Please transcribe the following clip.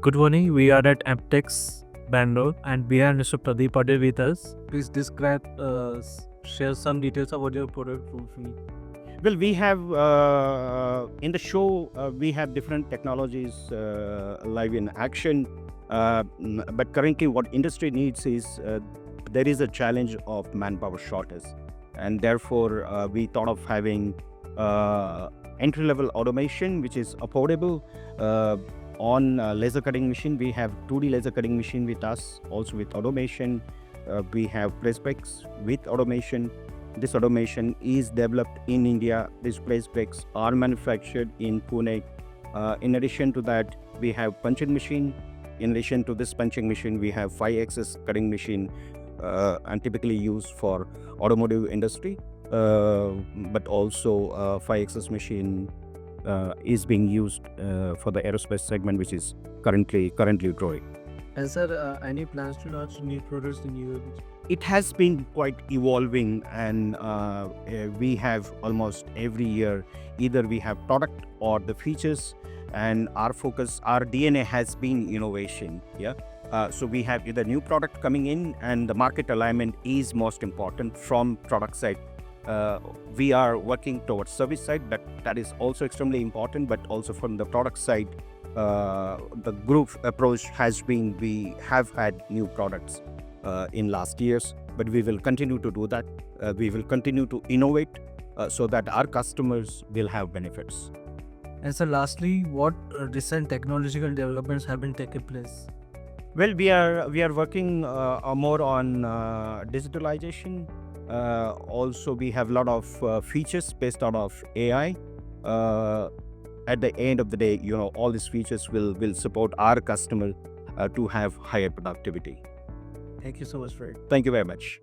Good morning. We are at IMTEX, Bangalore, and we have Mr. Pradeep Patil with us. Please describe, share some details about your product for me. Well, we have in the show we have different technologies live in action, but currently what industry needs is there is a challenge of manpower shortage, and therefore we thought of having entry-level automation which is affordable. On laser cutting machine, we have 2D laser cutting machine with us, also with automation. We have press brakes with automation. This automation is developed in India. These press brakes are manufactured in Pune. In addition to that, we have punching machine. In addition to this punching machine, we have 5-axis cutting machine, and typically used for automotive industry. But also 5-axis machine is being used for the aerospace segment, which is currently growing. And sir, any plans to launch new products in your? It has been quite evolving, and we have almost every year either we have product or the features, and our focus, our DNA has been innovation. So we have either new product coming in, and the market alignment is most important from product side. We are working towards service side, but that is also extremely important. But also from the product side, the group approach has been, we have had new products in last years, but we will continue to do that. We will continue to innovate so that our customers will have benefits. And sir, lastly, what recent technological developments have been taking place? Well, we are working more on digitalization. Also, we have a lot of features based out of AI. At the end of the day, all these features will support our customer to have higher productivity. Thank you so much for it. Thank you very much.